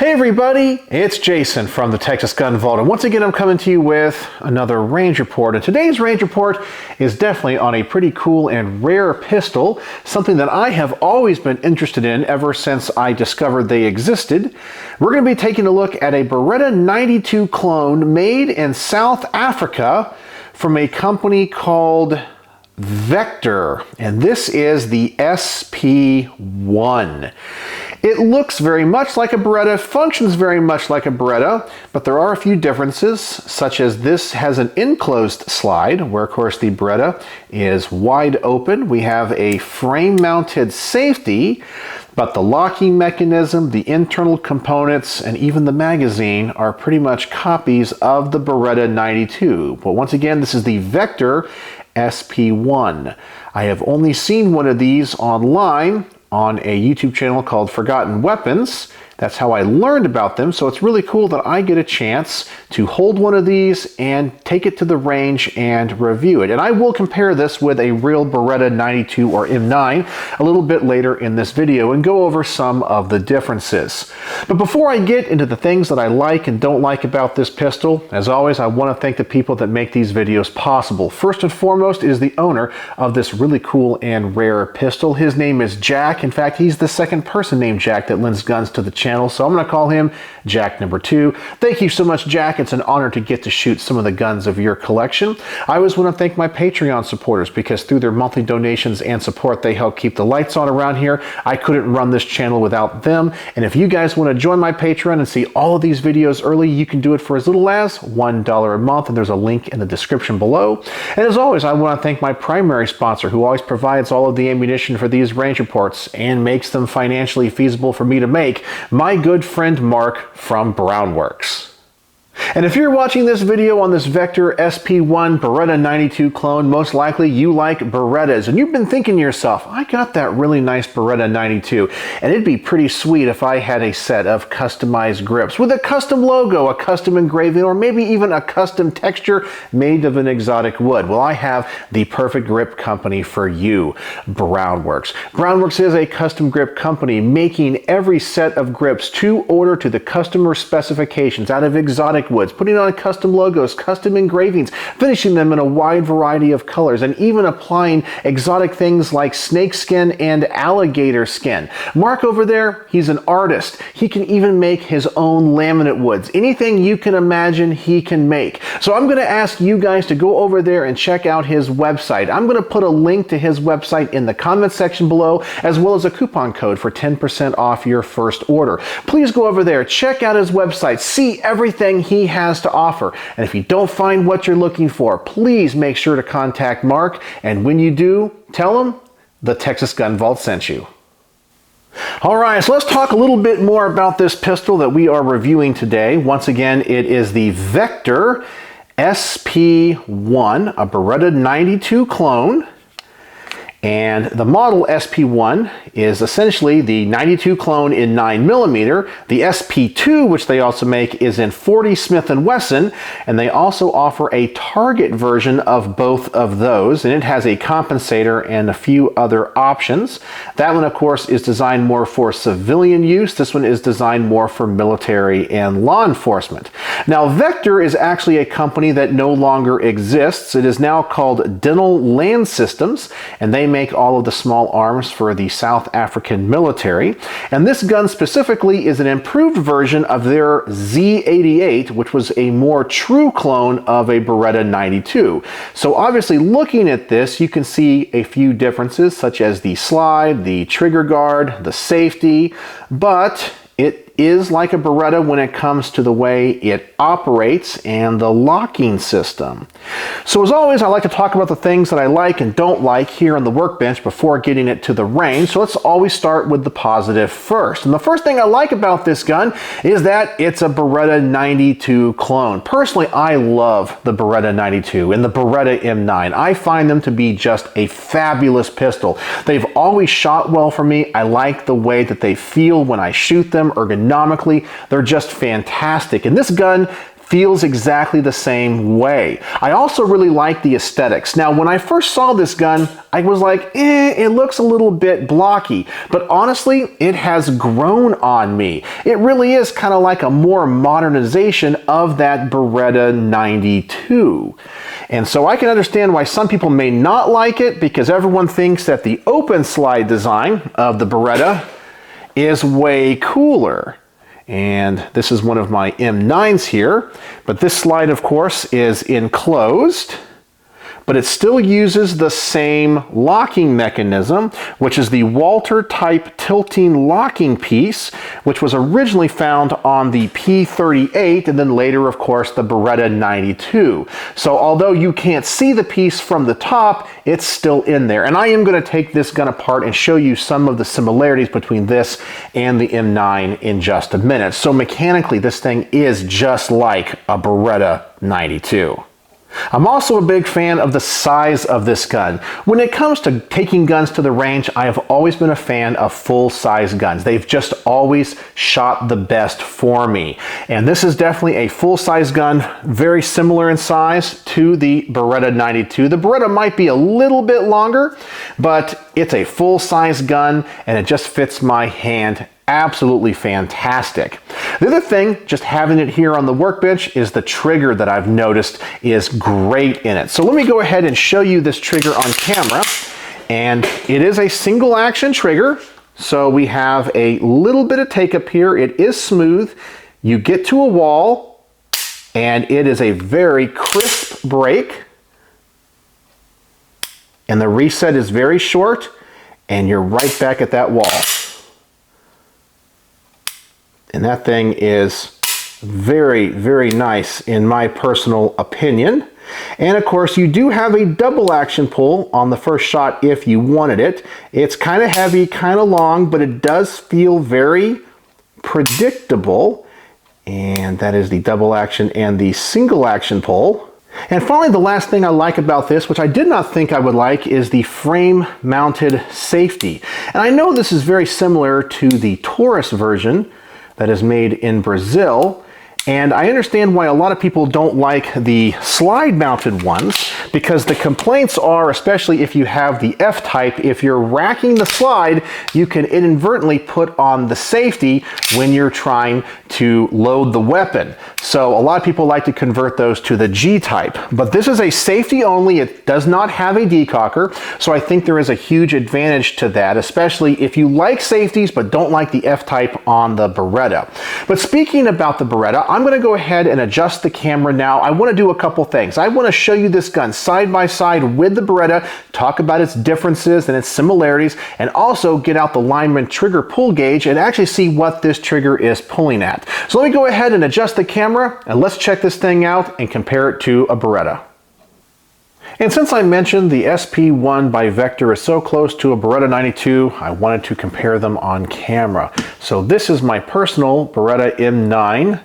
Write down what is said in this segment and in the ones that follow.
Hey everybody, it's Jason from the Texas Gun Vault, and once again I'm coming to you with another range report. And today's range report is definitely on a pretty cool and rare pistol, something that I have always been interested in ever since I discovered they existed. We're going to be taking a look at a Beretta 92 clone made in South Africa from a company called Vektor, and this is the SP1. It looks very much like a Beretta, functions very much like a Beretta, but there are a few differences, such as this has an enclosed slide, where of course the Beretta is wide open. We have a frame-mounted safety, but the locking mechanism, the internal components, and even the magazine are pretty much copies of the Beretta 92. But once again, this is the Vektor SP1. I have only seen one of these online on a YouTube channel called Forgotten Weapons. That's how I learned about them, so it's really cool that I get a chance to hold one of these and take it to the range and review it. And I will compare this with a real Beretta 92 or M9 a little bit later in this video and go over some of the differences. But before I get into the things that I like and don't like about this pistol, as always, I want to thank the people that make these videos possible. First and foremost is the owner of this really cool and rare pistol. His name is Jack. In fact, he's the second person named Jack that lends guns to the channel, so I'm going to call him Jack number 2. Thank you so much, Jack. It's an honor to get to shoot some of the guns of your collection. I always want to thank my Patreon supporters, because through their monthly donations and support, they help keep the lights on around here. I couldn't run this channel without them. And if you guys want to join my Patreon and see all of these videos early, you can do it for as little as $1 a month, and there's a link in the description below. And as always, I want to thank my primary sponsor, who always provides all of the ammunition for these range reports and makes them financially feasible for me to make, my good friend Mark from Brownworks. And if you're watching this video on this Vektor SP1 Beretta 92 clone, most likely you like Berettas, and you've been thinking to yourself, I got that really nice Beretta 92, and it'd be pretty sweet if I had a set of customized grips with a custom logo, a custom engraving, or maybe even a custom texture made of an exotic wood. Well, I have the perfect grip company for you, Brownworks. Brownworks is a custom grip company making every set of grips to order to the customer specifications out of exotic woods, putting on custom logos, custom engravings, finishing them in a wide variety of colors, and even applying exotic things like snake skin and alligator skin. Mark over there, he's an artist. He can even make his own laminate woods. Anything you can imagine, he can make. So I'm going to ask you guys to go over there and check out his website. I'm going to put a link to his website in the comment section below, as well as a coupon code for 10% off your first order. Please go over there, check out his website, see everything he has to offer. And if you don't find what you're looking for, please make sure to contact Mark. And when you do, tell him the Texas Gun Vault sent you. All right, so let's talk a little bit more about this pistol that we are reviewing today. Once again, it is the Vektor SP1, a Beretta 92 clone. And the model SP1 is essentially the 92 clone in 9mm. The SP2, which they also make, is in 40 Smith & Wesson, and they also offer a Target version of both of those, and it has a compensator and a few other options. That one, of course, is designed more for civilian use. This one is designed more for military and law enforcement. Now, Vektor is actually a company that no longer exists. It is now called Dental Land Systems, and they make all of the small arms for the South African military. And this gun specifically is an improved version of their Z88, which was a more true clone of a Beretta 92. So obviously, looking at this, you can see a few differences, such as the slide, the trigger guard, the safety, but it is like a Beretta when it comes to the way it operates and the locking system. So as always, I like to talk about the things that I like and don't like here on the workbench before getting it to the range. So let's always start with the positive first. And the first thing I like about this gun is that it's a Beretta 92 clone. Personally, I love the Beretta 92 and the Beretta M9. I find them to be just a fabulous pistol. They've always shot well for me. I like the way that they feel when I shoot them. Ergonomically, they're just fantastic. And this gun feels exactly the same way. I also really like the aesthetics. Now, when I first saw this gun, I was like, it looks a little bit blocky. But honestly, it has grown on me. It really is kind of like a more modernization of that Beretta 92. And so I can understand why some people may not like it, because everyone thinks that the open slide design of the Beretta is way cooler. And this is one of my M9s here, but this slide, of course, is enclosed, but it still uses the same locking mechanism, which is the Walter type tilting locking piece, which was originally found on the P38 and then later, of course, the Beretta 92. So although you can't see the piece from the top, it's still in there. And I am going to take this gun apart and show you some of the similarities between this and the M9 in just a minute. So mechanically, this thing is just like a Beretta 92. I'm also a big fan of the size of this gun. When it comes to taking guns to the range, I have always been a fan of full-size guns. They've just always shot the best for me. And this is definitely a full-size gun, very similar in size to the Beretta 92. The Beretta might be a little bit longer, but it's a full-size gun and it just fits my hand absolutely fantastic. The other thing, just having it here on the workbench, is the trigger that I've noticed is great in it. So let me go ahead and show you this trigger on camera. And it is a single action trigger. So we have a little bit of take up here. It is smooth. You get to a wall and it is a very crisp break. And the reset is very short and you're right back at that wall. And that thing is very, very nice in my personal opinion. And of course, you do have a double action pull on the first shot if you wanted it. It's kind of heavy, kind of long, but it does feel very predictable. And that is the double action and the single action pull. And finally, the last thing I like about this, which I did not think I would like, is the frame-mounted safety. And I know this is very similar to the Taurus version that is made in Brazil, and I understand why a lot of people don't like the slide-mounted ones, because the complaints are, especially if you have the F-type, if you're racking the slide, you can inadvertently put on the safety when you're trying to load the weapon. So a lot of people like to convert those to the G-type, but this is a safety only. It does not have a decocker, so I think there is a huge advantage to that, especially if you like safeties but don't like the F-type on the Beretta. But speaking about the Beretta, I'm going to go ahead and adjust the camera now. I want to do a couple things. I want to show you this gun side by side with the Beretta, talk about its differences and its similarities, and also get out the lineman trigger pull gauge and actually see what this trigger is pulling at. So let me go ahead and adjust the camera and let's check this thing out and compare it to a Beretta. And since I mentioned the SP1 by Vektor is so close to a Beretta 92, I wanted to compare them on camera. So this is my personal Beretta M9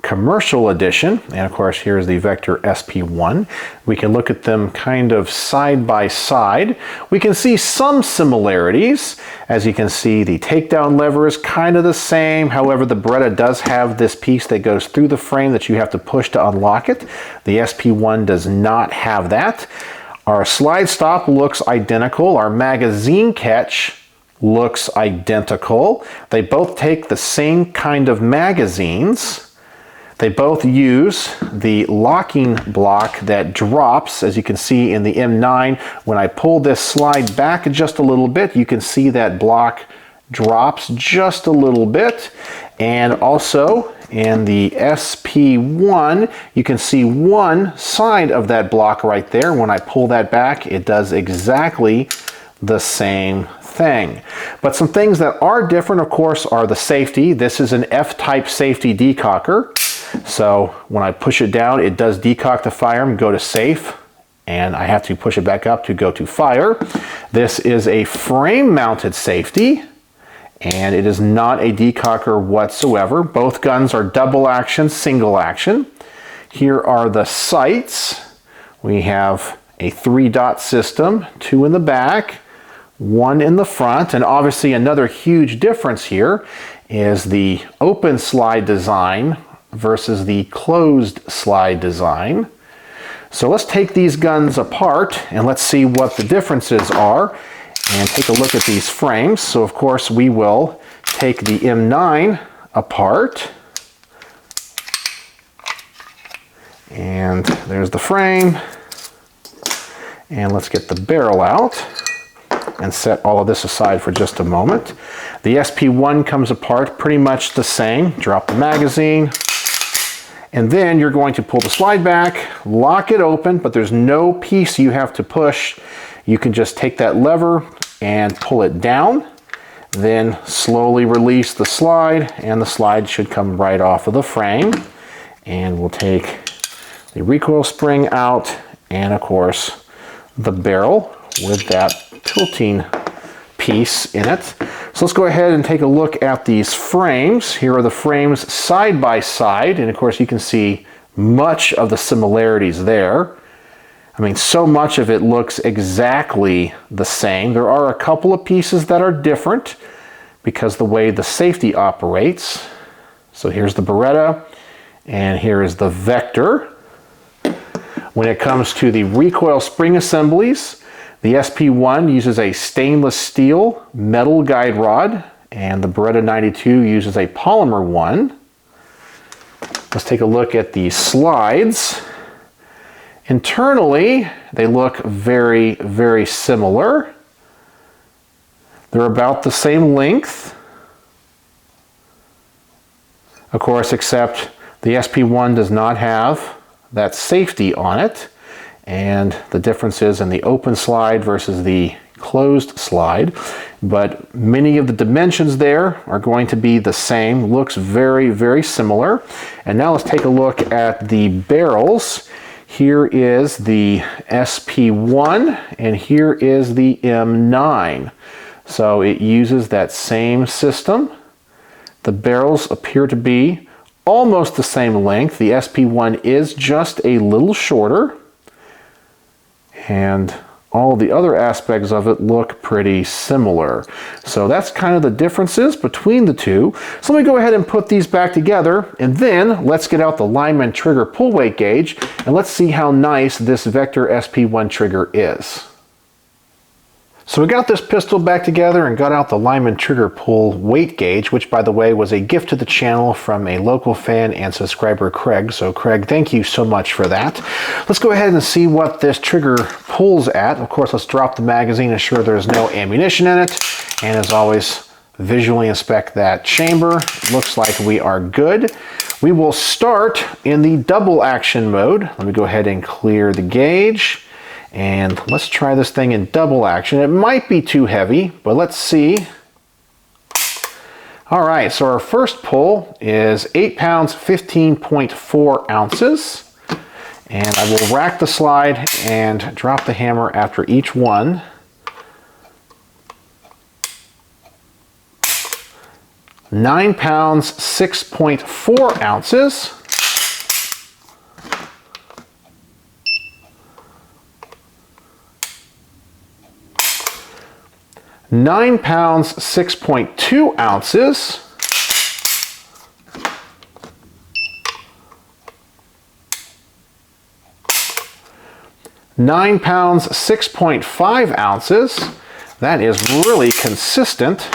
commercial edition, and of course here's the Vektor SP1. We can look at them kind of side by side. We can see some similarities. As you can see, the takedown lever is kind of the same. However, the Beretta does have this piece that goes through the frame that you have to push to unlock it. The SP1 does not have that. Our slide stop looks identical. Our magazine catch looks identical. They both take the same kind of magazines. They both use the locking block that drops, as you can see in the M9. When I pull this slide back just a little bit, you can see that block drops just a little bit. And also in the SP1, you can see one side of that block right there. When I pull that back, it does exactly the same thing. But some things that are different, of course, are the safety. This is an F-type safety decocker. So when I push it down, it does decock the firearm, go to safe, and I have to push it back up to go to fire. This is a frame-mounted safety, and it is not a decocker whatsoever. Both guns are double action, single action. Here are the sights. We have a 3-dot system, 2 in the back, 1 in the front, and obviously another huge difference here is the open slide design versus the closed slide design. So let's take these guns apart and let's see what the differences are and take a look at these frames. So of course we will take the M9 apart. And there's the frame. And let's get the barrel out and set all of this aside for just a moment. The SP1 comes apart pretty much the same. Drop the magazine. And then you're going to pull the slide back, lock it open, but there's no piece you have to push. You can just take that lever and pull it down, then slowly release the slide, and the slide should come right off of the frame. And we'll take the recoil spring out, and of course the barrel with that tilting piece in it. So let's go ahead and take a look at these frames. Here are the frames side by side, and of course you can see much of the similarities there. I mean, so much of it looks exactly the same. There are a couple of pieces that are different because the way the safety operates. So here's the Beretta, and here is the Vektor. When it comes to the recoil spring assemblies, the SP1 uses a stainless steel metal guide rod, and the Beretta 92 uses a polymer one. Let's take a look at the slides. Internally, they look very, very similar. They're about the same length. Of course, except the SP1 does not have that safety on it, and the difference is in the open slide versus the closed slide, but many of the dimensions there are going to be the same. Looks very, very similar. And now let's take a look at the barrels. Here is the SP1 and here is the M9. So it uses that same system. The barrels appear to be almost the same length. The SP1 is just a little shorter, and all the other aspects of it look pretty similar. So that's kind of the differences between the two. So let me go ahead and put these back together, and then let's get out the Lyman trigger pull weight gauge, and let's see how nice this Vektor SP1 trigger is. So we got this pistol back together and got out the Lyman trigger pull weight gauge, which by the way was a gift to the channel from a local fan and subscriber, Craig. So Craig, thank you so much for that. Let's go ahead and see what this trigger pulls at. Of course, let's drop the magazine, ensure there's no ammunition in it. And as always, visually inspect that chamber. Looks like we are good. We will start in the double action mode. Let me go ahead and clear the gauge. And let's try this thing in double action. It might be too heavy, but let's see. All right, so our first pull is 8 pounds, 15.4 ounces. And I will rack the slide and drop the hammer after each one. Nine pounds, 6.4 ounces. 9 pounds, 6.2 ounces. Nine pounds, 6.5 ounces. That is really consistent.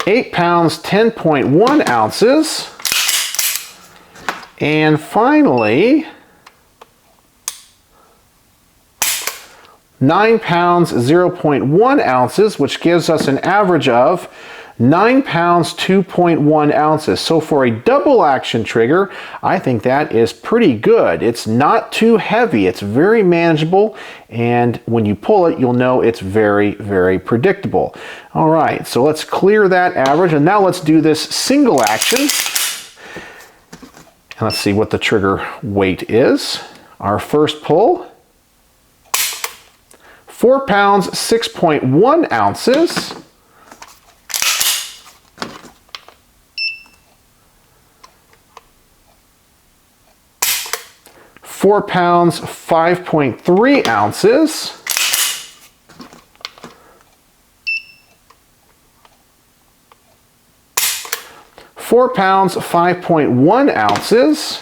8 pounds, 10.1 ounces. And finally, 9 pounds, 0.1 ounces, which gives us an average of 9 pounds, 2.1 ounces. So for a double action trigger, I think that is pretty good. It's not too heavy. It's very manageable. And when you pull it, you'll know it's very, very predictable. All right, so let's clear that average. And now let's do this single action. And let's see what the trigger weight is. Our first pull, 4 pounds, 6.1 ounces. Four pounds, 5.3 ounces. 4 pounds, 5.1 ounces.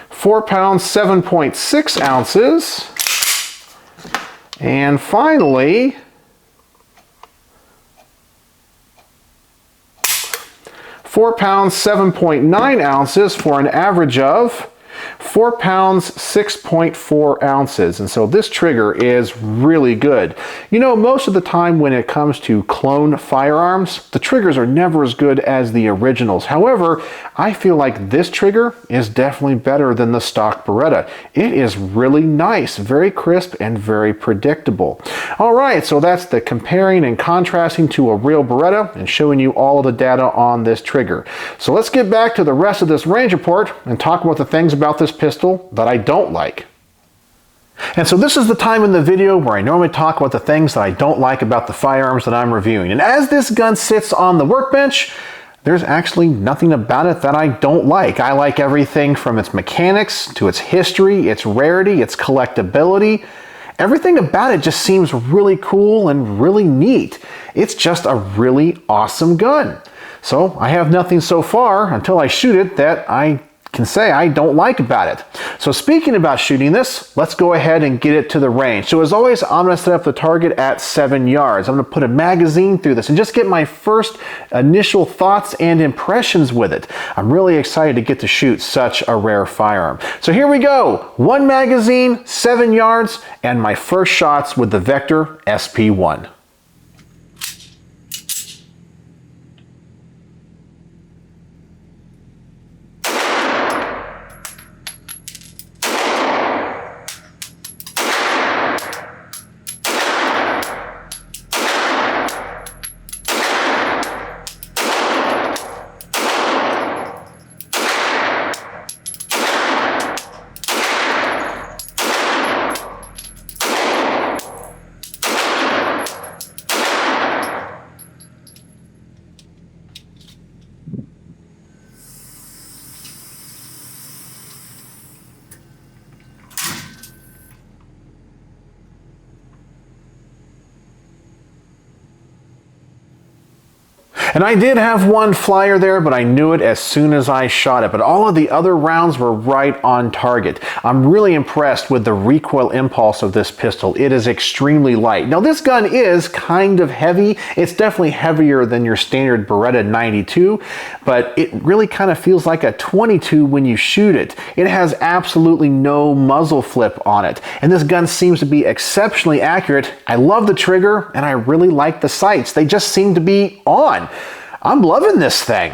4 pounds, 7.6 ounces. And finally, 4 pounds, 7.9 ounces for an average of 4 pounds, 6.4 ounces. And so this trigger is really good. You know, most of the time when it comes to clone firearms, the triggers are never as good as the originals. However, I feel like this trigger is definitely better than the stock Beretta. It is really nice, very crisp, and very predictable. All right, so that's the comparing and contrasting to a real Beretta and showing you all of the data on this trigger. So let's get back to the rest of this range report and talk about the things about this pistol that I don't like. And so this is the time in the video where I normally talk about the things that I don't like about the firearms that I'm reviewing. And as this gun sits on the workbench, there's actually nothing about it that I don't like. I like everything from its mechanics to its history, its rarity, its collectability. Everything about it just seems really cool and really neat. It's just a really awesome gun. So I have nothing so far until I shoot it that I can say I don't like about it. So speaking about shooting this, let's go ahead and get it to the range. So as always, I'm going to set up the target at 7 yards. I'm going to put a magazine through this and just get my first initial thoughts and impressions with it. I'm really excited to get to shoot such a rare firearm. So here we go. 1 magazine, 7 yards, and my first shots with the Vektor SP1. And I did have one flyer there, but I knew it as soon as I shot it. But all of the other rounds were right on target. I'm really impressed with the recoil impulse of this pistol. It is extremely light. Now this gun is kind of heavy. It's definitely heavier than your standard Beretta 92, but it really kind of feels like a 22 when you shoot it. It has absolutely no muzzle flip on it. And this gun seems to be exceptionally accurate. I love the trigger and I really like the sights. They just seem to be on. I'm loving this thing.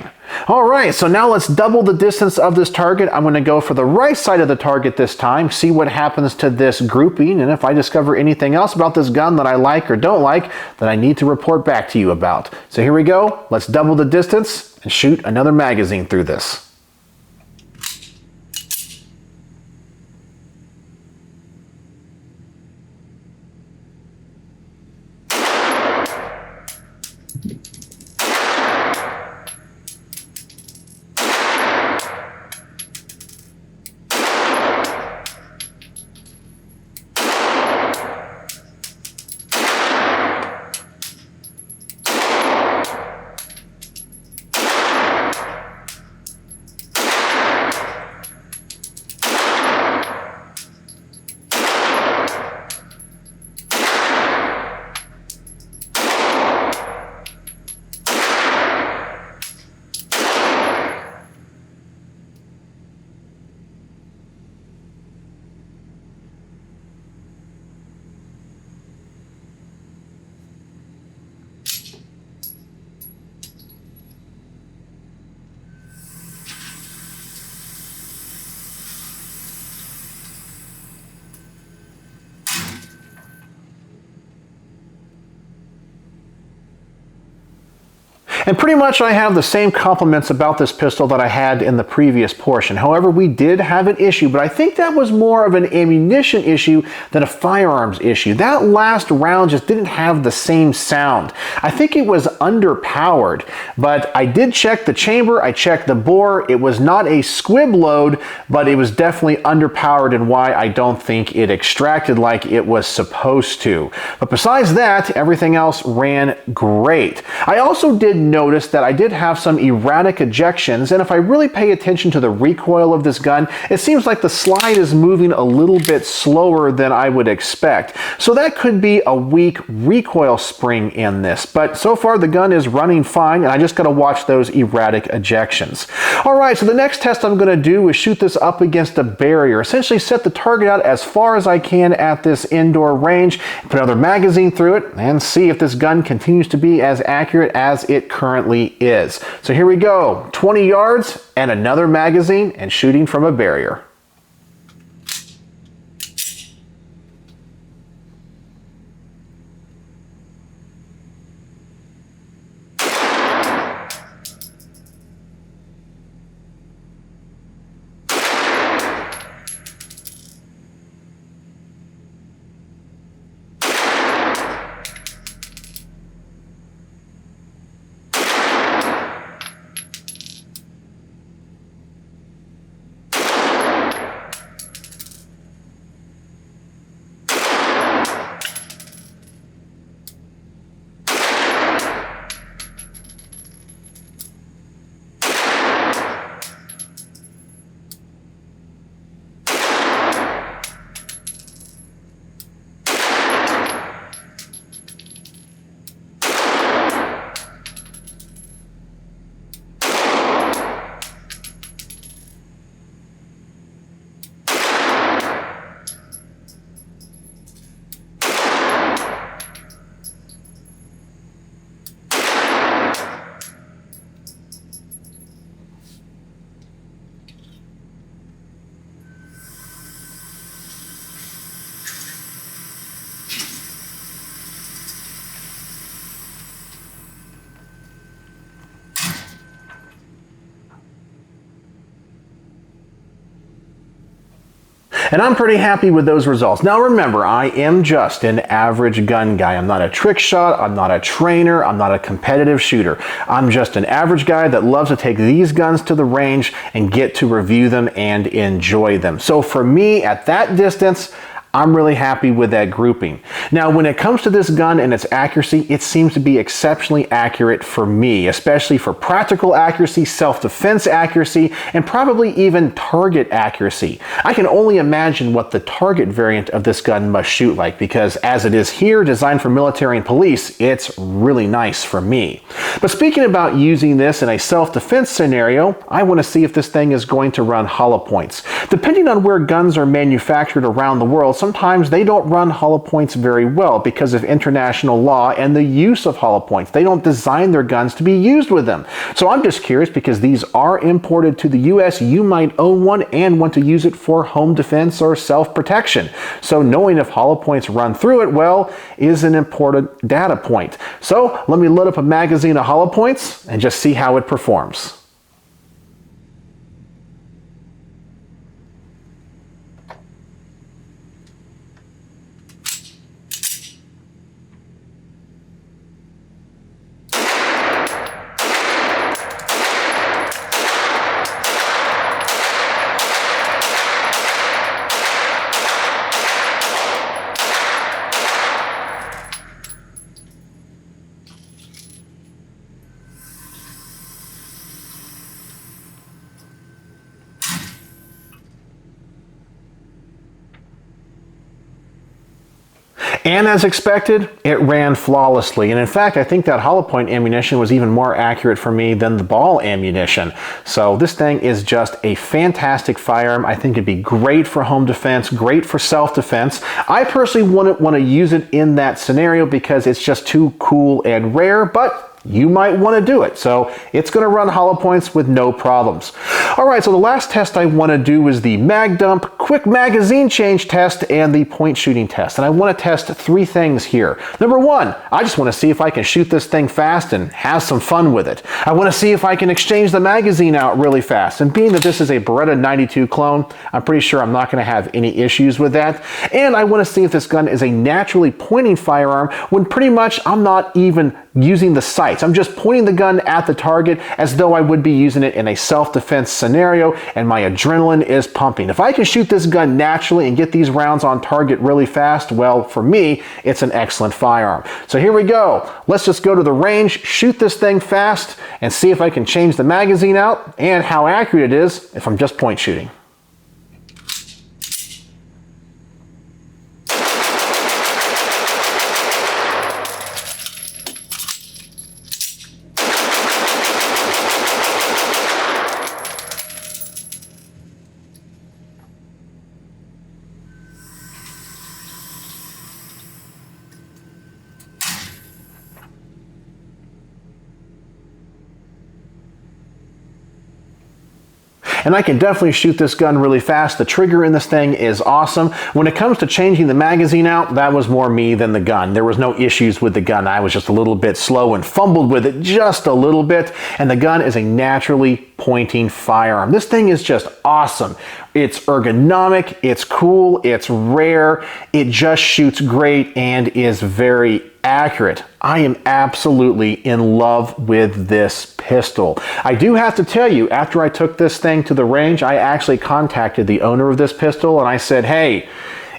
All right, so now let's double the distance of this target. I'm going to go for the right side of the target this time, see what happens to this grouping, and if I discover anything else about this gun that I like or don't like, that I need to report back to you about. So here we go. Let's double the distance and shoot another magazine through this. And pretty much I have the same compliments about this pistol that I had in the previous portion. However, we did have an issue, but I think that was more of an ammunition issue than a firearms issue. That last round just didn't have the same sound. I think it was underpowered, but I did check the chamber, I checked the bore. It was not a squib load, but it was definitely underpowered, and why I don't think it extracted like it was supposed to. But besides that, everything else ran great. I also did notice that I did have some erratic ejections, and if I really pay attention to the recoil of this gun, it seems like the slide is moving a little bit slower than I would expect. So that could be a weak recoil spring in this, but so far the gun is running fine, and I just gotta watch those erratic ejections. Alright, so the next test I'm gonna do is shoot this up against a barrier, essentially set the target out as far as I can at this indoor range, put another magazine through it, and see if this gun continues to be as accurate as it currently is. So here we go, 20 yards and another magazine and shooting from a barrier. And I'm pretty happy with those results. Now remember, I am just an average gun guy. I'm not a trick shot, I'm not a trainer, I'm not a competitive shooter. I'm just an average guy that loves to take these guns to the range and get to review them and enjoy them. So for me, at that distance, I'm really happy with that grouping. Now, when it comes to this gun and its accuracy, it seems to be exceptionally accurate for me, especially for practical accuracy, self-defense accuracy, and probably even target accuracy. I can only imagine what the target variant of this gun must shoot like, because as it is here, designed for military and police, it's really nice for me. But speaking about using this in a self-defense scenario, I want to see if this thing is going to run hollow points. Depending on where guns are manufactured around the world, sometimes they don't run hollow points very well because of international law and the use of hollow points. They don't design their guns to be used with them. So I'm just curious, because these are imported to the US, you might own one and want to use it for home defense or self-protection. So knowing if hollow points run through it well is an important data point. So let me load up a magazine of hollow points and just see how it performs. And as expected, it ran flawlessly. And in fact, I think that hollow point ammunition was even more accurate for me than the ball ammunition. So this thing is just a fantastic firearm. I think it'd be great for home defense, great for self-defense. I personally wouldn't want to use it in that scenario because it's just too cool and rare, but you might want to do it. So it's going to run hollow points with no problems. All right, so the last test I want to do is the mag dump quick magazine change test and the point shooting test. And I want to test 3 things here. Number 1, I just want to see if I can shoot this thing fast and have some fun with it. I want to see if I can exchange the magazine out really fast. And being that this is a Beretta 92 clone, I'm pretty sure I'm not going to have any issues with that. And I want to see if this gun is a naturally pointing firearm when pretty much I'm not even using the sights. I'm just pointing the gun at the target as though I would be using it in a self-defense scenario, and my adrenaline is pumping. If I can shoot this gun naturally and get these rounds on target really fast, well, for me, it's an excellent firearm. So here we go. Let's just go to the range, shoot this thing fast, and see if I can change the magazine out and how accurate it is if I'm just point shooting. And I can definitely shoot this gun really fast. The trigger in this thing is awesome. When it comes to changing the magazine out, that was more me than the gun. There was no issues with the gun. I was just a little bit slow and fumbled with it just a little bit. And the gun is a naturally pointing firearm. This thing is just awesome. It's ergonomic, it's cool, it's rare, it just shoots great and is very accurate. I am absolutely in love with this pistol. I do have to tell you, after I took this thing to the range, I actually contacted the owner of this pistol and I said, hey,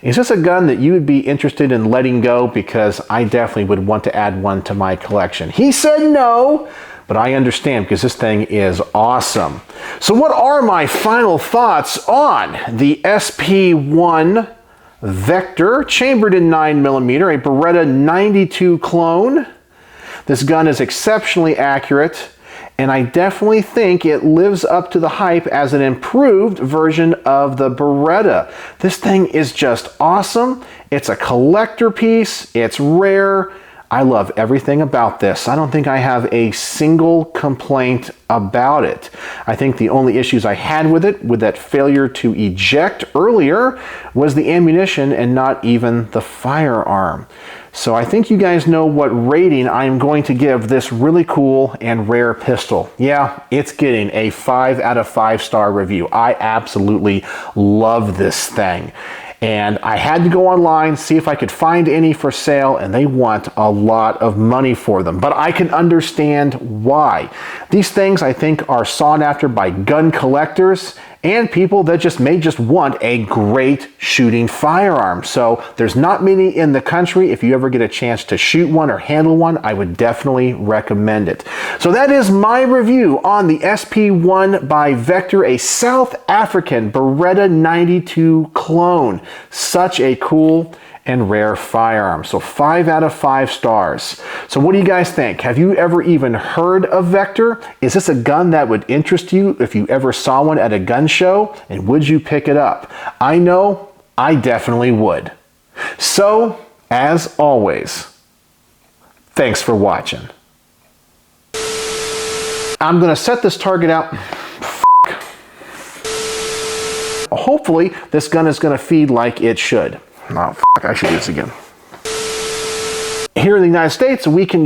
is this a gun that you would be interested in letting go? Because I definitely would want to add one to my collection. He said no, but I understand because this thing is awesome. So what are my final thoughts on the SP1 Vektor, chambered in 9mm, a Beretta 92 clone? This gun is exceptionally accurate, and I definitely think it lives up to the hype as an improved version of the Beretta. This thing is just awesome. It's a collector piece. It's rare. I love everything about this. I don't think I have a single complaint about it. I think the only issues I had with it, with that failure to eject earlier, was the ammunition and not even the firearm. So I think you guys know what rating I'm going to give this really cool and rare pistol. Yeah, it's getting a 5 out of 5 star review. I absolutely love this thing. And I had to go online, see if I could find any for sale, and they want a lot of money for them. But I can understand why. These things, I think, are sought after by gun collectors and people that may just want a great shooting firearm. So there's not many in the country. If you ever get a chance to shoot one or handle one, I would definitely recommend it. So that is my review on the SP1 by Vektor, a South African Beretta 92 clone. Such a cool and rare firearm. So 5 out of 5 stars. So what do you guys think? Have you ever even heard of Vektor? Is this a gun that would interest you if you ever saw one at a gun show? And would you pick it up? I know I definitely would. So, as always, thanks for watching. I'm gonna set this target out. Hopefully, this gun is gonna feed like it should. Oh, I should do this again. Here in the United States, we can,